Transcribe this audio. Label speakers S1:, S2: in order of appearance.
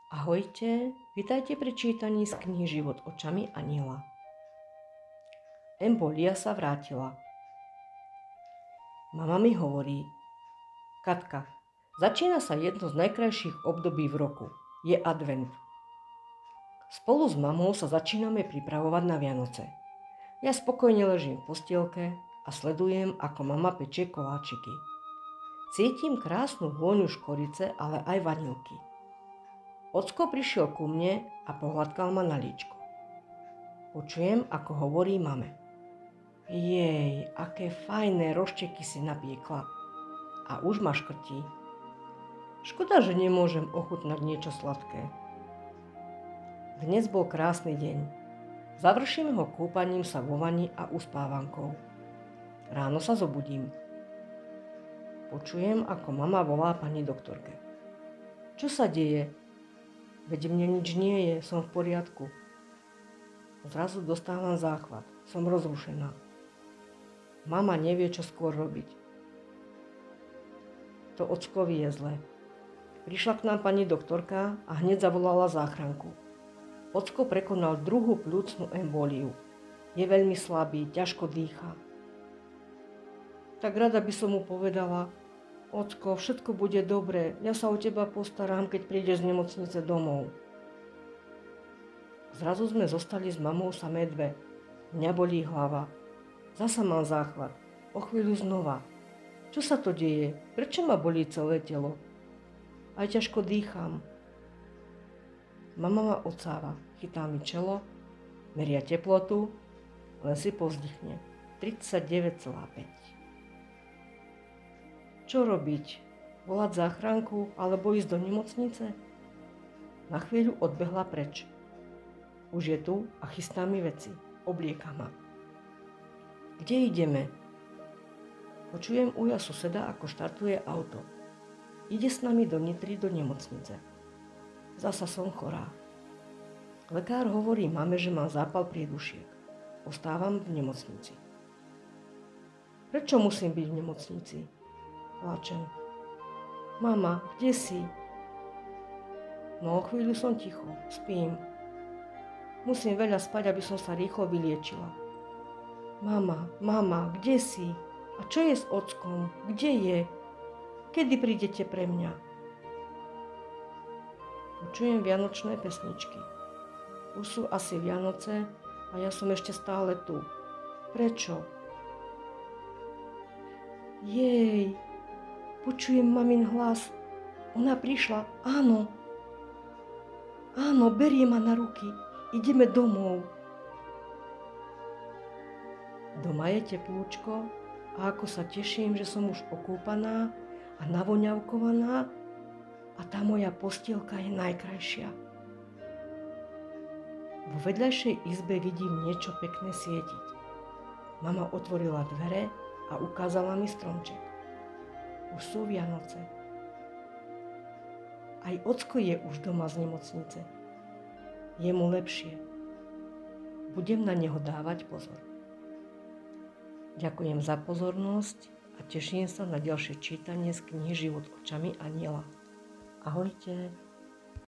S1: Ahojte, vitajte pri čítaní z knihy Život očami aniela. Embolia sa vrátila. Mama mi hovorí: Katka, začína sa jedno z najkrajších období v roku. Je advent. Spolu s mamou sa začíname pripravovať na Vianoce. Ja spokojne ležím v postielke a sledujem, ako mama pečie koláčiky. Cítim krásnu vôňu škorice, ale aj vanilky. Ocko prišiel ku mne a pohľadkal ma na líčko. Počujem, ako hovorí mame: Jej, aké fajné rošteky si napiekla. A už ma škrtí. Škoda, že nemôžem ochutnať niečo sladké. Dnes bol krásny deň. Završíme ho kúpaním sa vo vani a uspávankou. Ráno sa zobudím. Počujem, ako mama volá pani doktorke. Čo sa deje? Veď mne nič nie je, som v poriadku. Zrazu dostávam záchvat, som rozrušená. Mama nevie, čo skôr robiť. To ockovi je zle. Prišla k nám pani doktorka a hneď zavolala záchranku. Ocko prekonal druhú pľúcnu embóliu. Je veľmi slabý, ťažko dýcha. Tak rada by som mu povedala: Ocko, všetko bude dobre, ja sa o teba postarám, keď prídeš z nemocnice domov. Zrazu sme zostali s mamou samé dve. Mňa bolí hlava. Zasa mám záchvat. O chvíľu znova. Čo sa to deje? Prečo ma bolí celé telo? Aj ťažko dýcham. Mama ma odsáva. Chytá mi čelo, meria teplotu, len si povzdychne. 39,5. Čo robiť? Volať záchranku alebo ísť do nemocnice? Na chvíľu odbehla preč. Už je tu a chystá mi veci. Oblieka ma. Kde ideme? Počujem uja suseda, ako štartuje auto. Ide s nami do Nitry do nemocnice. Zasa som chorá. Lekár hovorí mame, že mám zápal priedušiek. Ostávam v nemocnici. Prečo musím byť v nemocnici? Plačem. Mama, kde si? No o chvíľu som ticho, spím. Musím veľa spať, aby som sa rýchlo vyliečila. Mama, kde si? A čo je s ockom? Kde je? Kedy prídete pre mňa? Počujem vianočné pesničky. Už sú asi Vianoce a ja som ešte stále tu. Prečo? Jej! Počujem mamin hlas. Ona prišla. Áno, berie ma na ruky. Ideme domov. Doma je teplúčko a ako sa teším, že som už okúpaná a navoňavkovaná a tá moja postielka je najkrajšia. Vo vedľajšej izbe vidím niečo pekné svietiť. Mama otvorila dvere a ukázala mi stromček. Už sú Vianoce. Aj ocko je už doma z nemocnice. Je mu lepšie. Budem na neho dávať pozor. Ďakujem za pozornosť a teším sa na ďalšie čítanie z knihy Život očami aniela. Ahojte.